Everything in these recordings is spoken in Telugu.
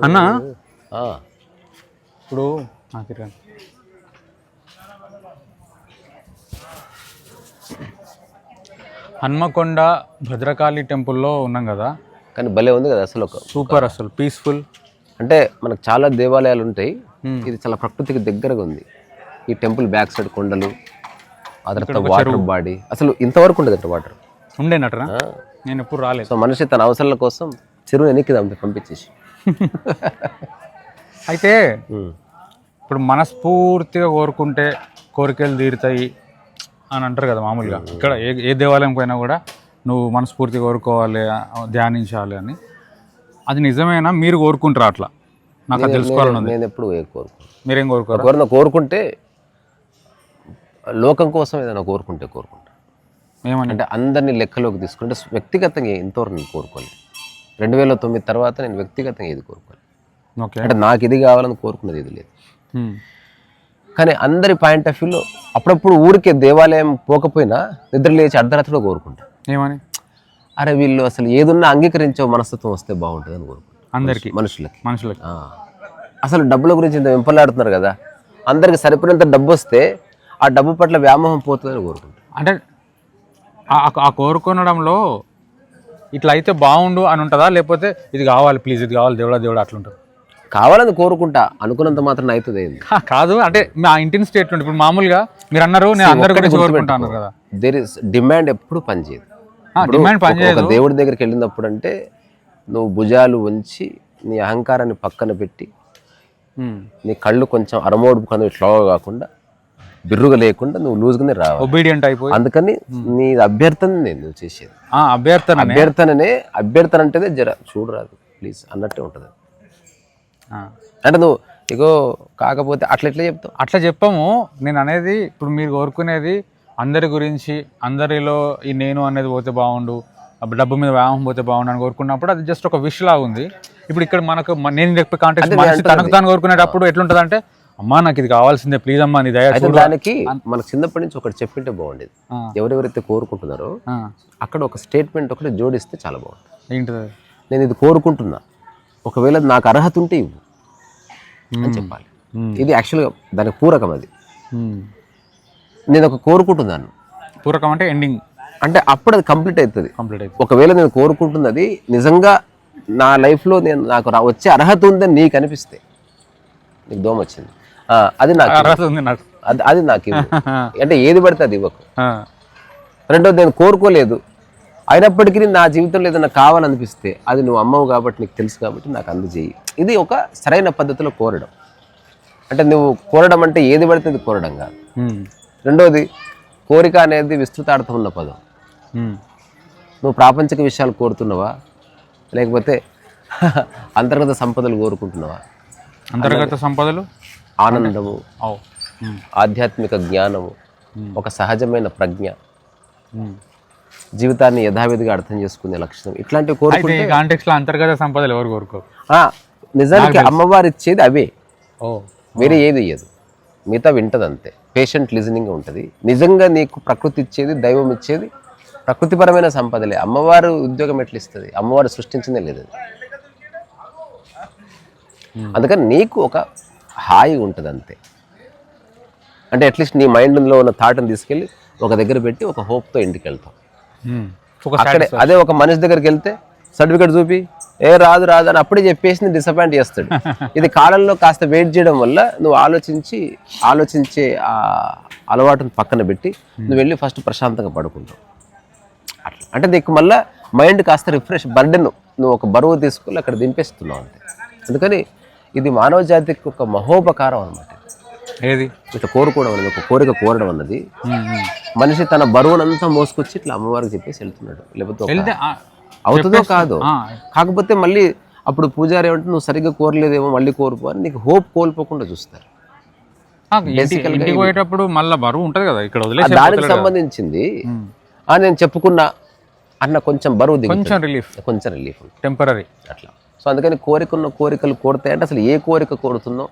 అన్నా ఆ, ఇప్పుడు హన్మకొండ భద్రకాళి టెంపుల్లో ఉన్నాం కదా, కానీ భలే ఉంది కదా అసలు. సూపర్, అసలు పీస్ఫుల్. అంటే మనకు చాలా దేవాలయాలు ఉంటాయి, ఇది చాలా ప్రకృతికి దగ్గరగా ఉంది. ఈ టెంపుల్ బ్యాక్ సైడ్ కొండలు, ఆ తర్వాత వాటర్ బాడీ. అసలు ఇంతవరకు ఉండదు వాటర్ ఉండేనట్రా, నేను ఎప్పుడు రాలేదు. సో మనిషి తన అవసరాల కోసం చెరువు వెనక్కి పంపించేసి అయితే ఇప్పుడు మనస్ఫూర్తిగా కోరుకుంటే కోరికలు తీరుతాయి అని అంటారు కదా మామూలుగా. ఇక్కడ ఏ దేవాలయం పోయినా కూడా నువ్వు మనస్ఫూర్తిగా కోరుకోవాలి, ధ్యానించాలి అని. అది నిజమేనా? మీరు కోరుకుంటారా అట్లా? నాకు అది తెలుసుకోవాలని ఉంది. నేను ఎప్పుడు కోరుకుంటాను. మీరేం కోరుకోరు? ఎవరైనా కోరుకుంటే లోకం కోసం ఏదైనా కోరుకుంటా. ఏమని అంటే అందరినీ లెక్కలోకి తీసుకుంటే వ్యక్తిగతంగా ఇంతవరకు నేను కోరుకోలేదు. 2009 తర్వాత నేను వ్యక్తిగతంగా ఇది కోరుకోలేదు. ఓకే, అంటే నాకు ఇది కావాలని కోరుకున్నది ఇది లేదు. కానీ అందరి పాయింట్ ఆఫ్ వ్యూలో అప్పుడప్పుడు ఊరికే దేవాలయం పోకపోయినా నిద్ర లేచి అర్ధరాత్రిలో కోరుకుంటా. ఏమని? అరే వీళ్ళు అసలు ఏదున్నా అంగీకరించే మనస్తత్వం వస్తే బాగుంటుంది అని కోరుకుంటా. అందరికి మనుషులకి అసలు డబ్బుల గురించి ఇంత వెంపలాడుతున్నారు కదా, అందరికి సరిపడినంత డబ్బు వస్తే ఆ డబ్బు పట్ల వ్యామోహం పోతుందని కోరుకుంటా. అంటే ఆ కోరుకోవడంలో ఇట్లా అయితే బాగుండు అని ఉంటుందా, లేకపోతే ఇది కావాలి ప్లీజ్, ఇది కావాలి దేవుడా అట్లుంటుంది? కావాలని కోరుకుంటా, అనుకున్నంత మాత్రం అవుతుంది కాదు. అంటే మా ఇంటిని స్టేట్మెంట్ ఇప్పుడు మామూలుగా మీరు అన్నారు, నేను అందరి గురించి కోరుకుంటాను కదా. దేర్ ఇస్ డిమాండ్ ఎప్పుడు పనిచేయదు. ఒక దేవుడి దగ్గరికి వెళ్ళినప్పుడు అంటే నువ్వు భుజాలు వంచి నీ అహంకారాన్ని పక్కన పెట్టి నీ కళ్ళు కొంచెం అరమోడు కన్నా ఇట్లా కాకుండా బిర్రుగా లేకుండా నువ్వు లూజ్గానే రావాలి, ఒబీడియంట్ అయిపోయి. అందుకని నీ అభ్యర్థన నువ్వు చేసేది అభ్యర్థన అంటేనే జర చూడరాదు ప్లీజ్ అన్నట్టే ఉంటుంది. అంటే నువ్వు ఇగో కాకపోతే అట్లా ఎట్లా చెప్తావు? అట్లా చెప్పము. నేను అనేది ఇప్పుడు మీరు కోరుకునేది అందరి గురించి, అందరిలో ఈ నేను అనేది పోతే బాగుండు, డబ్బు మీద వ్యాయామం పోతే బాగుండు అని కోరుకున్నప్పుడు అది జస్ట్ ఒక విష్ లాగా ఉంది. ఇప్పుడు ఇక్కడ మనకు నేను చెప్పే కాంటాక్ట్ తనకు తాను కోరుకునేటప్పుడు ఎట్లుంటుంది అంటే, అమ్మా నాకు ఇది కావాల్సిందే ప్లీజ్ అమ్మా నీ దయ. దానికి మనకు చిన్నప్పటి నుంచి ఒకటి చెప్పింటే బాగుండేది. ఎవరెవరైతే కోరుకుంటున్నారో అక్కడ ఒక స్టేట్మెంట్ ఒకటి జోడిస్తే చాలా బాగుంటుంది. ఏంటిది? నేను ఇది కోరుకుంటున్నా, ఒకవేళ నాకు అర్హత ఉంటే ఇవ్వు అని చెప్పాలి. ఇది యాక్చువల్గా దానికి పూరకం. అది నేను ఒక కోరుకుంటున్నాను, పూరకం అంటే ఎండింగ్, అంటే అప్పుడు అది కంప్లీట్ అవుతుంది. ఒకవేళ నేను కోరుకుంటున్నది నిజంగా నా లైఫ్లో నాకు వచ్చే అర్హత ఉందని నీకు అనిపిస్తే, నీకు దోమ వచ్చింది అది నాకు అది నాకు అంటే ఏది పడితే అది ఇవ్వకు. రెండోది నేను కోరుకోలేదు అయినప్పటికీ నా జీవితంలో ఏదైనా కావాలనిపిస్తే అది నువ్వు అమ్మవు కాబట్టి నీకు తెలుసు కాబట్టి నాకు అందజేయి. ఇది ఒక సరైన పద్ధతిలో కోరడం. అంటే నువ్వు కోరడం అంటే ఏది పడితే అది కోరడం కాదు. రెండోది కోరిక అనేది విస్తృతార్థం ఉన్న పదం. నువ్వు ప్రాపంచిక విషయాలు కోరుతున్నావా, లేకపోతే అంతర్గత సంపదలు కోరుకుంటున్నావా? అంతర్గత సంపదలు ఆనందము, ఆధ్యాత్మిక జ్ఞానము, ఒక సహజమైన ప్రజ్ఞ, జీవితాన్ని యథావిధిగా అర్థం చేసుకునే లక్షణం, ఇట్లాంటివి కోరుకుంటే కాంటెక్స్ట్ లో అంతర్గత సంపదలు ఎవరు కోరుకోరు. నిజానికి అమ్మవారు ఇచ్చేది అవే, వేరే ఏది ఇయ్యదు. మిగతా వింటది అంతే. పేషెంట్ లిజనింగ్ ఉంటుంది. నిజంగా నీకు ప్రకృతి ఇచ్చేది, దైవం ఇచ్చేది ప్రకృతిపరమైన సంపదలే. అమ్మవారు ఉద్యోగం ఎట్లా ఇస్తుంది? అమ్మవారు సృష్టించిందే లేదు. అందుకని నీకు ఒక హాయి ఉంటుంది అంతే. అంటే అట్లీస్ట్ నీ మైండ్లో ఉన్న థాట్ని తీసుకెళ్ళి ఒక దగ్గర పెట్టి ఒక హోప్తో ఇంటికి వెళ్తావు. అక్కడే అదే ఒక మనిషి దగ్గరికి వెళ్తే సర్టిఫికేట్ చూపి రాదు అని అప్పుడే చెప్పేసి డిసప్పాయింట్ చేస్తాడు. ఇది కాలంలో కాస్త వెయిట్ చేయడం వల్ల నువ్వు ఆలోచించే ఆ అలవాటును పక్కన పెట్టి నువ్వు వెళ్ళి ఫస్ట్ ప్రశాంతంగా పడుకుంటావు. అట్లా అంటే నీకు మళ్ళీ మైండ్ కాస్త రిఫ్రెష్, బర్డెన్ నువ్వు ఒక బరువు తీసుకొని అక్కడ దింపేస్తున్నావు అంతే. అందుకని ఇది మానవ జాతికి ఒక మహోపకారం అన్నమాట. ఏది ఇట్లా కోరుకోవడం అనేది, ఒక కోరిక కోరడం అన్నది. మనిషి తన బరువునంతా మోసుకొచ్చి ఇట్లా అమ్మవారికి చెప్పేసి వెళ్తున్నాడు. లేకపోతే అవుతుందో కాదు, కాకపోతే మళ్ళీ అప్పుడు పూజారి ఏమంటే నువ్వు సరిగ్గా కోరలేదేమో మళ్ళీ కోరుకో అని నీకు హోప్ కోల్పోకుండా చూస్తారు. పోయేటప్పుడు మళ్ళీ బరువు ఉంటుంది కదా ఇక్కడ, దానికి సంబంధించింది నేను చెప్పుకున్నా అన్న కొంచెం బరువు దిగి కొంచెం రిలీఫ్ టెంపరీ అట్లా. సో అందుకని కోరికలు కోరుతాయంటే అసలు ఏ కోరిక కోరుతున్నావు?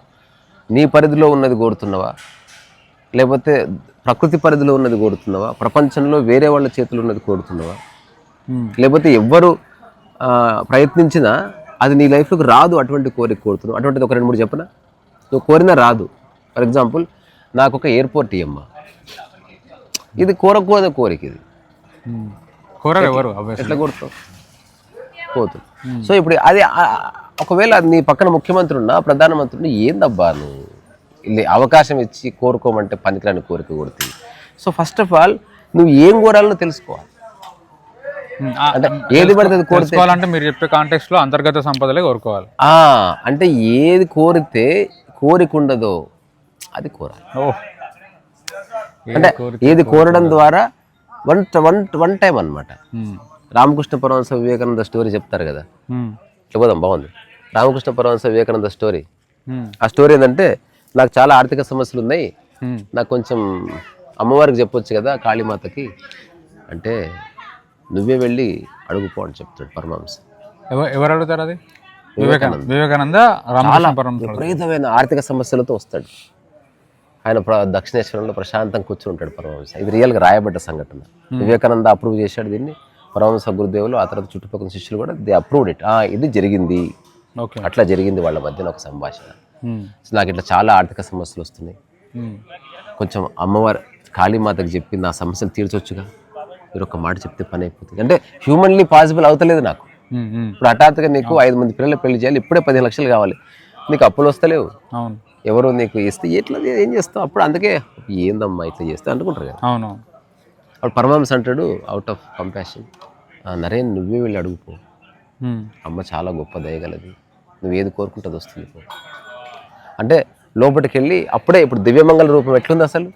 నీ పరిధిలో ఉన్నది కోరుతున్నావా, లేకపోతే ప్రకృతి పరిధిలో ఉన్నది కోరుతున్నావా, ప్రపంచంలో వేరే వాళ్ళ చేతిలో ఉన్నది కోరుతున్నావా, లేకపోతే ఎవ్వరు ప్రయత్నించినా అది నీ లైఫ్లోకి రాదు అటువంటి కోరిక కోరుతున్నావు. అటువంటిది ఒక 2-3 చెప్పనా? నువ్వు కోరినా రాదు. ఫర్ ఎగ్జాంపుల్, నాకు ఒక ఎయిర్పోర్ట్ ఇయ్యమ్మా, ఇది కోరకూడదు కోరిక. ఇది ఎట్లా కోరుతావు? పోతుంది. సో ఇప్పుడు అది ఒకవేళ నీ పక్కన ముఖ్యమంత్రి ఉన్నా, ప్రధానమంత్రి ఉన్నా, ఏందబ్బా నువ్వు అవకాశం ఇచ్చి కోరుకోమంటే పనికిరాని కోరిక కోరుతుంది. సో ఫస్ట్ ఆఫ్ ఆల్ నువ్వు ఏం కోరాలో తెలుసుకోవాలి. అంటే ఏది పడితే కోరుకోవాలంటే మీరు చెప్పే కాంటెక్స్ట్ లో అంతర్గత సంపదలే కోరుకోవాలి. అంటే ఏది కోరితే కోరిక ఉండదో అది కోరాలి. అంటే ఏది కోరడం ద్వారా వన్ టైం అన్నమాట. రామకృష్ణ పరమహంస వివేకానంద స్టోరీ చెప్తారు కదా, చెప్పదాం, బాగుంది. రామకృష్ణ పరమహంస వివేకానంద స్టోరీ. ఆ స్టోరీ ఏంటంటే, నాకు చాలా ఆర్థిక సమస్యలు ఉన్నాయి, నాకు కొంచెం అమ్మవారికి చెప్పొచ్చు కదా, కాళీమాతకి అంటే, నువ్వే వెళ్ళి అడుగుపో అని చెప్తాడు పరమహంస. ఎవరు అడుగుతారు? అది వివేకానంద. విపరీతమైన ఆర్థిక సమస్యలతో వస్తాడు ఆయన. దక్షిణేశ్వరంలో ప్రశాంతంగా కూర్చుని ఉంటాడు పరమహంస. ఇది రియల్గా రాయబడ్డ సంఘటన. వివేకానంద అప్రూవ్ చేశాడు దీన్ని. పరమహంస గురుదేవులు, ఆ తర్వాత చుట్టుపక్కల శిష్యులు కూడా దే అప్రూవ్డ్ ఇట్. ఇది జరిగింది, అట్లా జరిగింది వాళ్ళ మధ్యన ఒక సంభాషణ. నాకు ఇట్లా చాలా ఆర్థిక సమస్యలు వస్తున్నాయి, కొంచెం అమ్మవారు కాళీమాతకి చెప్పి నా సమస్యలు తీర్చొచ్చుగా, మీరు ఒక మాట చెప్తే పని అయిపోతుంది. అంటే హ్యూమన్లీ పాసిబుల్ అవుతలేదు నాకు. ఇప్పుడు హఠాత్తుగా నీకు 5 మంది పిల్లలు పెళ్లి చేయాలి, ఇప్పుడే 15 లక్షలు కావాలి, నీకు అప్పులు వస్తలేవు, ఎవరో నీకు ఇస్తే ఎట్లా ఏం చేస్తావు? అప్పుడు అందుకే ఏందమ్మా ఇట్లా చేస్తే అనుకుంటారు కదా. అప్పుడు పరమహంస అంటాడు అవుట్ ఆఫ్ కంపాషన్, నరేన్ నువ్వే వెళ్ళి అడుగుపో, అమ్మ చాలా గొప్ప దయగలది, నువ్వు ఏది కోరుకుంటుంది వస్తుంది పో అంటే. లోపలికి వెళ్ళి అప్పుడే ఇప్పుడు దివ్యమంగళ రూపం ఎట్లుంది అసలు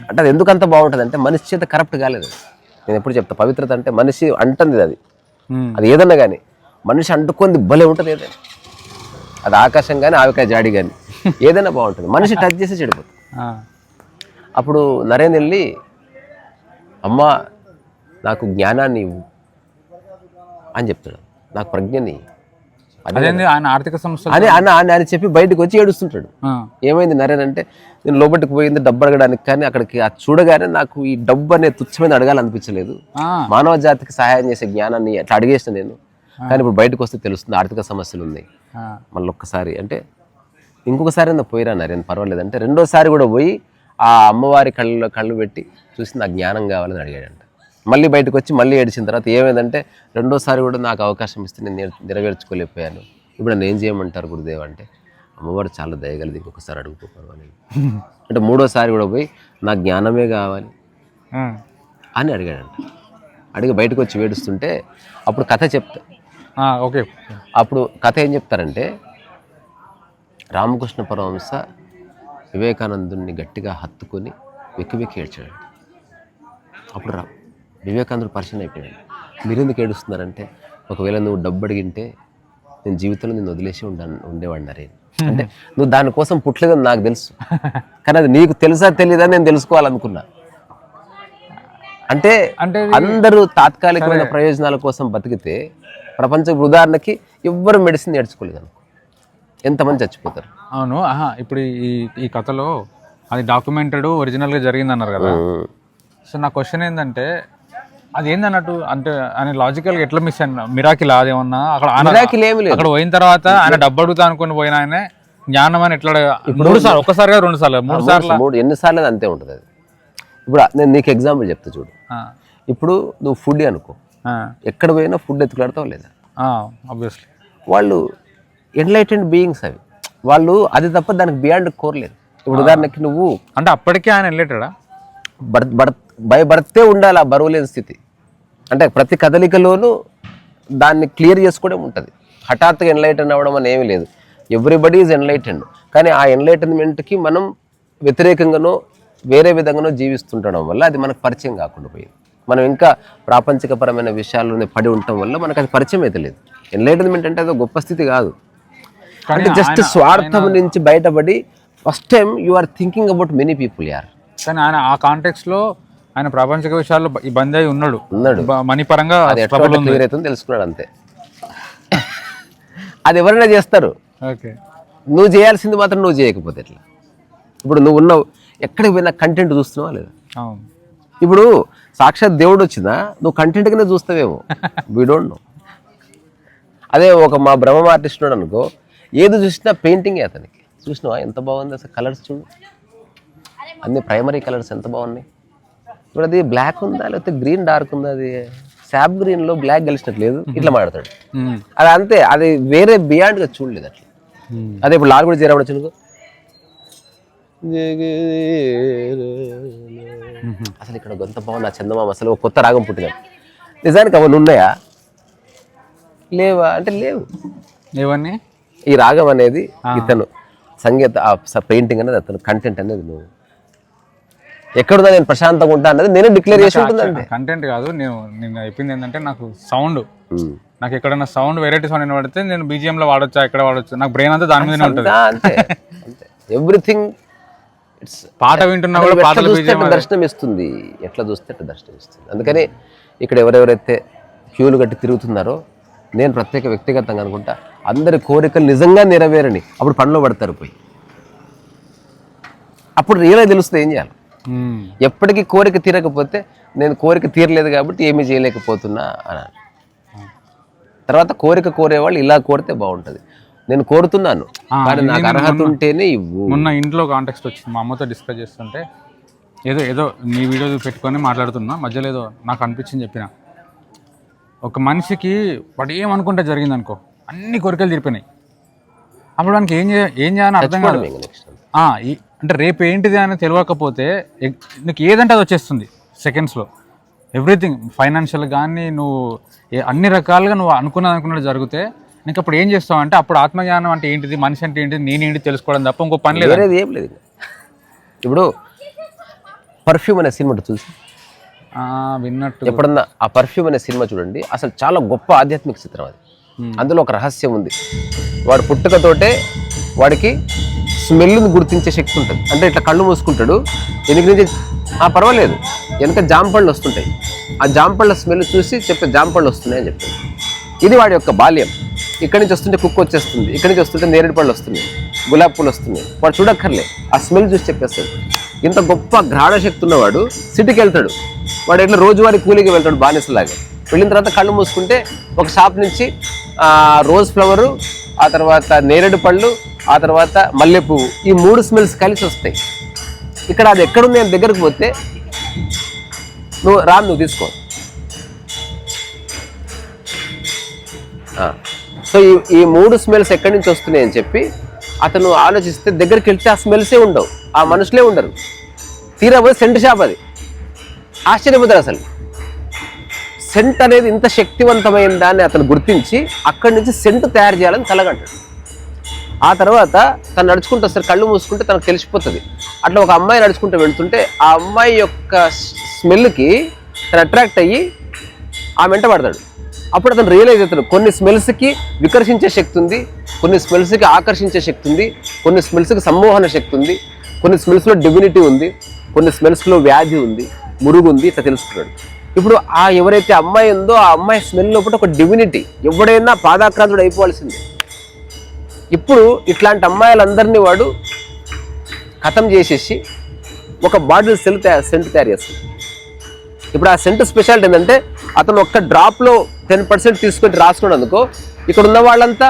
అంటే, అది ఎందుకు అంత బాగుంటుంది అంటే మనిషి చేత కరప్ట్ కాలేదు. నేను ఎప్పుడు చెప్తా, పవిత్రత అంటే మనిషి అంటుంది, అది ఏదన్నా కానీ మనిషి అంటుకుంది భలే ఉంటుంది. ఏదైనా అది ఆకాశం కానీ ఆవికాయ జాడి కానీ ఏదైనా బాగుంటుంది, మనిషి టచ్ చేసి చెడిపోతుంది. అప్పుడు నరేన్ వెళ్ళి, అమ్మ నాకు జ్ఞానాన్ని ఇవ్వు అని చెప్తాడు, నాకు ప్రజ్ఞని. ఆయన ఆర్థిక సమస్య అదే ఆయన చెప్పి బయటకు వచ్చి ఏడుస్తుంటాడు. ఏమైంది నరేన్ అంటే, నేను లోపలికి పోయింది డబ్బు అడగడానికి, కానీ అక్కడికి అది చూడగానే నాకు ఈ డబ్బు అనే తుచ్చమైన అడగాలనిపించలేదు, మానవ జాతికి సహాయం చేసే జ్ఞానాన్ని అట్లా అడిగేసిన నేను, కానీ ఇప్పుడు బయటకు వస్తే తెలుస్తుంది ఆర్థిక సమస్యలు ఉన్నాయి. మళ్ళీ ఒక్కసారి అంటే ఇంకొకసారి పోయిరా నరేన్ పర్వాలేదు అంటే, రెండోసారి కూడా పోయి ఆ అమ్మవారి కళ్ళు పెట్టి చూసి నాకు జ్ఞానం కావాలని అడిగాడంట. మళ్ళీ బయటకు వచ్చి మళ్ళీ ఏడిచిన తర్వాత ఏమైందంటే, రెండోసారి కూడా నాకు అవకాశం ఇస్తే నేను నెరవేర్చుకోలేకపోయాను, ఇప్పుడు నన్ను ఏం చేయమంటారు గురుదేవ్ అంటే, అమ్మవారు చాలా దయగలది, ఇంకొకసారి అడుగుకోరు అని. అంటే మూడోసారి కూడా పోయి నాకు జ్ఞానమే కావాలి అని అడిగాడంట. అడిగి బయటకు వచ్చి ఏడుస్తుంటే అప్పుడు కథ చెప్తా. ఓకే, అప్పుడు కథ ఏం చెప్తారంటే, రామకృష్ణ పరమహంస వివేకానందుని గట్టిగా హత్తుకొని వెక్కి ఏడ్చాడు. అప్పుడు వివేకానందుడు పరిచయం అయిపోయాడు. మీరెందుకు ఏడుస్తున్నారంటే, ఒకవేళ నువ్వు డబ్బు అడిగింటే నేను జీవితంలో నేను వదిలేసి ఉండేవాడిని నరేన్ అంటే, నువ్వు దానికోసం పుట్టలేదని నాకు తెలుసు, కానీ అది నీకు తెలుసా తెలియదని నేను తెలుసుకోవాలనుకున్నా. అంటే అందరూ తాత్కాలికమైన ప్రయోజనాల కోసం బతికితే ప్రపంచ ఉదాహరణకి ఎవ్వరు మెడిసిన్ నేర్చుకోలేదు అనుకో, ఎంతమంది చచ్చిపోతారు. అవును. ఇప్పుడు ఈ కథలో అది డాక్యుమెంటెడ్ ఒరిజినల్గా జరిగింది అన్నారు కదా. సో నా క్వశ్చన్ ఏంటంటే, అది ఏందన్నట్టు అంటే ఆయన లాజికల్గా ఎట్లా మిస్ అయినా మిరాకిల్ అదేమన్నా అక్కడ పోయిన తర్వాత ఆయన డబ్బు అడుగుతా అనుకుని పోయిన ఆయన జ్ఞానం అని ఎట్లా 3 సార్లు, ఒక్కసారిగా 2 సార్లు 3 సార్లు ఎన్నిసార్లు అంతే ఉంటుంది అది. ఇప్పుడు నేను నీకు ఎగ్జాంపుల్ చెప్తా చూడు. ఇప్పుడు నువ్వు ఫుడ్ అనుకో, ఎక్కడ పోయినా ఫుడ్ ఎత్తులాడతావు లేదా? ఆబ్వియస్లీ. వాళ్ళు ఎన్లైటెండ్ బీయింగ్స్ అవి, వాళ్ళు అది తప్ప దానికి బియాండ్ కోరలేదు. ఇప్పుడు ఉదాహరణకి నువ్వు అంటే అప్పటికే ఆయన ఎన్లైటెడా? బై బర్తే ఉండాలి ఆ బరువు లేని స్థితి. అంటే ప్రతి కదలికలోనూ దాన్ని క్లియర్ చేసుకోవడం ఉంటుంది. హఠాత్తుగా ఎన్లైటెండ్ అవ్వడం అని ఏమీ లేదు. ఎవ్రీబడి ఈజ్ ఎన్లైటెండ్, కానీ ఆ ఎన్లైటన్మెంట్కి మనం వ్యతిరేకంగానో వేరే విధంగానో జీవిస్తుండడం వల్ల అది మనకు పరిచయం కాకుండా పోయింది. మనం ఇంకా ప్రాపంచికపరమైన విషయాల్లోనే పడి ఉండటం వల్ల మనకు అది పరిచయం అయితే లేదు. ఎన్లైటన్మెంట్ అంటే అది గొప్ప స్థితి కాదు, అంటే జస్ట్ స్వార్థం నుంచి బయటపడి first time you are thinking about many people యార్. కానీ ఆయన ఆ కాంటెక్స్ట్ లో ఆయన ప్రాపంచిక విషయాల్లో ఇబ్బంది అయి ఉన్నాడు, మనీ పరంగా క్లియర్ అవుతుంది తెలుసుకున్నాడు అంతే. అది ఎవరైనా చేస్తారు, నువ్వు చేయాల్సింది మాత్రం నువ్వు చేయకపోతే ఎట్లా? ఇప్పుడు నువ్వు ఉన్నావు, ఎక్కడికి పోయినా కంటెంట్ చూస్తున్నావా లేదా? అవును. ఇప్పుడు సాక్షాత్ దేవుడు వచ్చినా నువ్వు కంటెంట్గానే చూస్తావేమో, వీ డోంట్ నో. అదే ఒక మా బ్రహ్మ ఆర్టిస్ట్ ఉన్నాడు అనుకో, ఏది చూసినా పెయింటింగే అతనికి. చూసినావా ఎంత బాగుంది అసలు, కలర్స్ చూడు, అన్ని ప్రైమరీ కలర్స్ ఎంత బాగున్నాయి. ఇప్పుడు అది బ్లాక్ ఉందా లేకపోతే గ్రీన్ డార్క్ ఉందా, అది శాప్ గ్రీన్లో బ్లాక్ కలిసినట్టు లేదు, ఇట్లా మాడతాడు. అది అంతే, అది వేరే బియాండ్గా చూడలేదు అట్లా. అదే ఇప్పుడు లాల్ కూడా చేరవడం వచ్చి అసలు ఇక్కడ గొంత బాగుంది ఆ చందమామ, అసలు ఒక కొత్త రాగం పుట్టింది. నిజానికి అవన్నీ ఉన్నాయా లేవా అంటే లేవు. ఇవన్నీ ఈ రాగం అనేది ఇతను సంగీత పెయింటింగ్ అనేది అతను కంటెంట్ అనేది నువ్వు ఎక్కడున్నా నేను ప్రశాంతంగా ఉంటా అన్నది నేనే డిక్లేర్ చేసి ఉంటుంది. అంతే కంటెంట్ కాదు. నేను చెప్పింది ఏంటంటే నాకు సౌండ్, నాకు ఎక్కడైనా సౌండ్ వెరైటీ సౌండ్ వినబడితే నేను BGM లో వాడొచ్చా, ఎక్కడ వాడొచ్చు, నాకు బ్రెయిన్ అంతా దాని మీదనే ఉంటుంది. అంతే ఎవ్రీథింగ్. పాట వింటున్నా కూడా పాటలు దర్శనం ఇస్తుంది, ఎట్లా చూస్తే అట్లా దర్శనం ఇస్తుంది. అందుకని ఇక్కడ ఎవరెవరైతే క్యూలు కట్టి తిరుగుతున్నారో నేను ప్రత్యేక వ్యక్తిగతంగా అనుకుంటా, అందరి కోరికలు నిజంగా నెరవేరని అప్పుడు పనిలో పడతారు పోయి. అప్పుడు రియల్గా తెలుస్తుంది ఏం చేయాలి. ఎప్పటికీ కోరిక తీరకపోతే నేను కోరిక తీరలేదు కాబట్టి ఏమీ చేయలేకపోతున్నా అనాలి. తర్వాత కోరిక కోరేవాళ్ళు ఇలా కోరితే బాగుంటుంది. నేను కోరుతున్నాను కానీ నాకు అర్హత ఉంటేనే ఇవ్వు. మొన్న ఇంట్లో కాంటెక్స్ట్ వచ్చింది, మా అమ్మతో డిస్కస్ చేస్తుంటే ఏదో నీ వీడియో పెట్టుకొని మాట్లాడుతున్నా, మధ్యలో ఏదో నాకు అనిపించింది చెప్పిన. ఒక మనిషికి వాడు ఏమనుకుంటే జరిగింది అనుకో, అన్ని కోరికలు తీరిపోయినాయి. అప్పుడు వానికి ఏం చేయాలని అర్థం కాదు. అంటే రేపు ఏంటిది అని తెలియకపోతే నీకు ఏదంటే అది వచ్చేస్తుంది సెకండ్స్లో. ఎవ్రీథింగ్ ఫైనాన్షియల్ కానీ నువ్వు అన్ని రకాలుగా నువ్వు అనుకున్నది జరిగితే నీకు అప్పుడు ఏం చేస్తావు అంటే, అప్పుడు ఆత్మజ్ఞానం అంటే ఏంటిది, మనిషి అంటే ఏంటిది, నేనేంటి తెలుసుకోవడం తప్ప ఇంకో పని లేదు, ఏం లేదు. ఇప్పుడు పర్ఫ్యూమ్ అనే సినిమా చూసి విన్నట్టు ఎప్పుడన్నా ఆ పర్ఫ్యూమ్ అనే సినిమా చూడండి, అసలు చాలా గొప్ప ఆధ్యాత్మిక చిత్రం అది. అందులో ఒక రహస్యం ఉంది. వాడు పుట్టుకతోటే వాడికి స్మెల్ని గుర్తించే శక్తి ఉంటుంది. అంటే ఇట్లా కళ్ళు మూసుకుంటాడు, వెనుక నుంచి పర్వాలేదు వెనక జాంపళ్ళు వస్తుంటాయి, ఆ జాంపళ్ళ స్మెల్ చూసి చెప్తే జాంపళ్ళు వస్తున్నాయి అని చెప్తాడు. ఇది వాడి యొక్క బాల్యం. ఇక్కడి నుంచి వస్తుంటే కుక్క వచ్చేస్తుంది, ఇక్కడి నుంచి వస్తుంటే నేరేడు పళ్ళు వస్తున్నాయి, గులాబీ పూలు వస్తున్నాయి, వాడు చూడక్కర్లే, ఆ స్మెల్ చూసి చెప్పేస్తాడు. ఇంత గొప్ప ఘ్రాణ శక్తి ఉన్నవాడు సిటీకి వెళ్తాడు, వాడు ఎట్లా రోజువారీ కూలీకి వెళ్తాడు బానిసలాగా. వెళ్ళిన తర్వాత కళ్ళు మూసుకుంటే ఒక షాప్ నుంచి రోజ్ ఫ్లవరు, ఆ తర్వాత నేరేడు పళ్ళు, ఆ తర్వాత మల్లెపువ్వు, ఈ 3 స్మెల్స్ కలిసి వస్తాయి. ఇక్కడ అది ఎక్కడుంది అని దగ్గరకు పోతే నువ్వు తీసుకో. సో ఈ 3 స్మెల్స్ ఎక్కడి నుంచి వస్తున్నాయి అని చెప్పి అతను ఆలోచిస్తే దగ్గరికి వెళ్తే ఆ స్మెల్సే ఉండవు, ఆ మనుషులే ఉండరు. తీరా సెంట్ షాప్ అది. ఆశ్చర్యపోతారు, అసలు సెంట్ అనేది ఇంత శక్తివంతమైన దాన్ని అతను గుర్తించి అక్కడి నుంచి సెంట్ తయారు చేయాలని కలగంటాడు. ఆ తర్వాత తను నడుచుకుంటూ వస్తారు, కళ్ళు మూసుకుంటే తనకు తెలిసిపోతుంది. అట్లా ఒక అమ్మాయి నడుచుకుంటూ వెళ్తుంటే ఆ అమ్మాయి యొక్క స్మెల్కి తను అట్రాక్ట్ అయ్యి ఆ వెంట పడతాడు. అప్పుడు అతను రియలైజ్ అవుతాడు, కొన్ని స్మెల్స్కి వికర్షించే శక్తి ఉంది, కొన్ని స్మెల్స్కి ఆకర్షించే శక్తి ఉంది, కొన్ని స్మెల్స్కి సమ్మోహన శక్తి ఉంది, కొన్ని స్మెల్స్లో డివినిటీ ఉంది, కొన్ని స్మెల్స్లో వ్యాధి ఉంది, మురుగు ఉంది, ఇట్లా తెలుసుకున్నాడు. ఇప్పుడు ఎవరైతే అమ్మాయి ఉందో ఆ అమ్మాయి స్మెల్ లోపల ఒక డివినిటీ, ఎవడైనా పాదాక్రాంతుడు అయిపోవాల్సిందే. ఇప్పుడు ఇట్లాంటి అమ్మాయిలందరినీ వాడు ఖతం చేసేసి ఒక బాటిల్ సెంట్ తయారు చేస్తుంది. ఇప్పుడు ఆ సెంట్ స్పెషాలిటీ ఏంటంటే అతను ఒక్క డ్రాప్లో 10% తీసుకొని రాసుకున్నాడు అనుకో, ఇక్కడ ఉన్న వాళ్ళంతా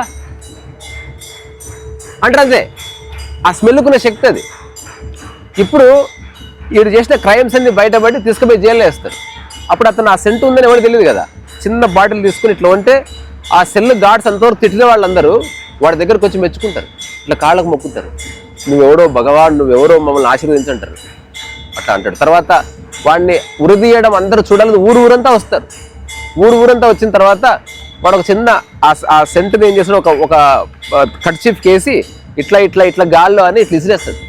అంటారు అదే ఆ స్మెల్కున్న శక్తి అది. ఇప్పుడు వీడు చేసిన క్రైమ్స్ అన్ని బయటపడి తీసుకుపోయి జైల్లో వేస్తారు. అప్పుడు అతను ఆ సెంట్ ఉందని ఎవరికి తెలియదు కదా, చిన్న బాటిల్ తీసుకుని ఇట్లా ఉంటే ఆ సెల్ గార్డ్స్ అంతవరకు తిట్టిన వాళ్ళందరూ వాడి దగ్గరకు వచ్చి మెచ్చుకుంటారు, ఇట్లా కాళ్ళకు మొక్కుతారు, నువ్వెవడో భగవాన్, నువ్వెవరో మమ్మల్ని ఆశీర్వదించంటారు అట్లా అంటాడు. తర్వాత వాడిని ఉరిదీయడం అందరూ చూడాలని ఊరంతా వస్తారు. ఊరంతా వచ్చిన తర్వాత వాడు ఒక చిన్న ఆ సెంట్ని ఏం చేస్తాడు, ఒక కర్చీఫ్ కేసి ఇట్లా గాల్లో అని ఇట్లా ఇసిరేస్తాడు.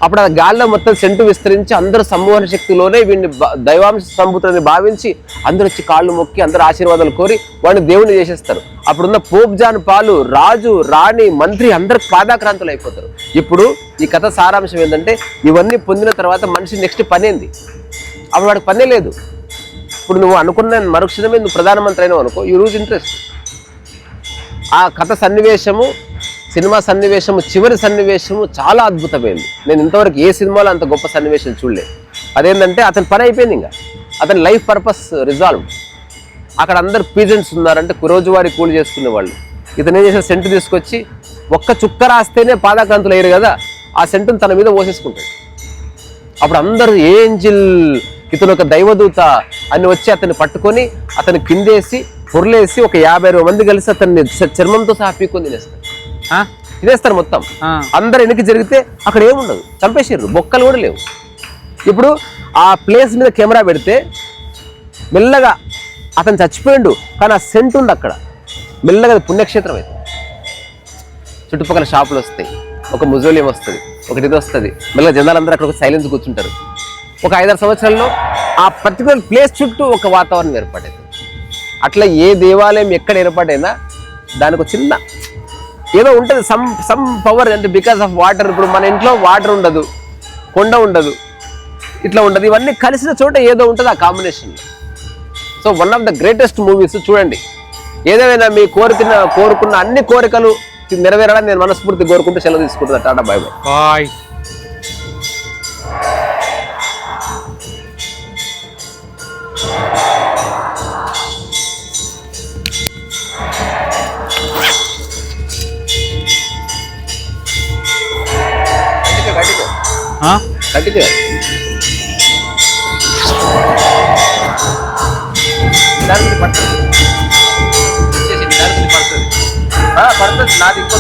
అప్పుడు ఆ గాల్లో మొత్తం సెంటు విస్తరించి అందరూ సమ్మోహన శక్తిలోనే వీడిని దైవాంశ సంభూతులని భావించి అందరూ వచ్చి కాళ్ళు మొక్కి అందరూ ఆశీర్వాదాలు కోరి వాడిని దేవుడిని చేసేస్తారు. అప్పుడున్న పోప్ జాన్ పాలు, రాజు, రాణి, మంత్రి అందరూ పాదాక్రాంతులు అయిపోతారు. ఇప్పుడు ఈ కథ సారాంశం ఏంటంటే, ఇవన్నీ పొందిన తర్వాత మనిషి నెక్స్ట్ పనేంది? అప్పుడు వాడికి పనే లేదు. ఇప్పుడు నువ్వు అనుకున్న మరుక్షణమే నువ్వు ప్రధానమంత్రి అయినావు అనుకో, యూ లూజ్ ఇంట్రెస్ట్. ఆ కథ సన్నివేశము సినిమా సన్నివేశము, చివరి సన్నివేశము చాలా అద్భుతమైంది. నేను ఇంతవరకు ఏ సినిమాలో అంత గొప్ప సన్నివేశం చూడలేదు. అదేంటంటే అతని పని అయిపోయింది, ఇంకా అతని లైఫ్ పర్పస్ రిజాల్వ్డ్. అక్కడ అందరు పీజెంట్స్ ఉన్నారంటే రోజువారీ కూలి చేసుకునే వాళ్ళు. ఇతను ఏం చేసిన సెంటు తీసుకొచ్చి ఒక్క చుక్క రాస్తేనే పాదాకాంతులు అయ్యారు కదా, ఆ సెంటును తన మీద పోసేసుకుంటాడు. అప్పుడు అందరూ ఏంజిల్, ఇతను ఒక దైవదూత అని వచ్చి అతన్ని పట్టుకొని అతన్ని కిందేసి పొరలేసి ఒక 50-60 మంది కలిసి అతన్ని చర్మంతో సహా పీక్కొని తినేస్తారు మొత్తం. అందరు వెనక్కి జరిగితే అక్కడ ఏముండదు, చంపేసారు, బొక్కలు కూడా లేవు. ఇప్పుడు ఆ ప్లేస్ మీద కెమెరా పెడితే మెల్లగా అతను చచ్చిపోయిండు, కానీ ఆ సెంట్ ఉంది అక్కడ. మెల్లగా పుణ్యక్షేత్రం అయితే చుట్టుపక్కల షాపులు వస్తాయి, ఒక ముజోలియం వస్తుంది, ఒకటి ఇది వస్తుంది. మెల్లగా జనాలందరూ అక్కడ ఒక సైలెన్స్ కూర్చుంటారు. ఒక 5-6 సంవత్సరాల్లో ఆ పర్టికులర్ ప్లేస్ చుట్టూ ఒక వాతావరణం ఏర్పడేది. అట్లా ఏ దేవాలయం ఎక్కడ ఏర్పాటైనా దానికి ఒక చిన్న ఏదో ఉంటుంది, సమ్ పవర్. అంటే బికాస్ ఆఫ్ వాటర్. ఇప్పుడు మన ఇంట్లో వాటర్ ఉండదు, కొండ ఉండదు, ఇట్లా ఉండదు, ఇవన్నీ కలిసిన చోట ఏదో ఉంటుంది ఆ కాంబినేషన్లో. So one of the greatest movies చూడండి. ఏదేమైనా మీ కోరుకున్న అన్ని కోరికలు నెరవేరాలని నేను మనస్ఫూర్తి కోరుకుంటూ సెలవు తీసుకుంటున్నా. Tata, by by. కంటిన్యూ. పడుతుంది నాది ఇంకో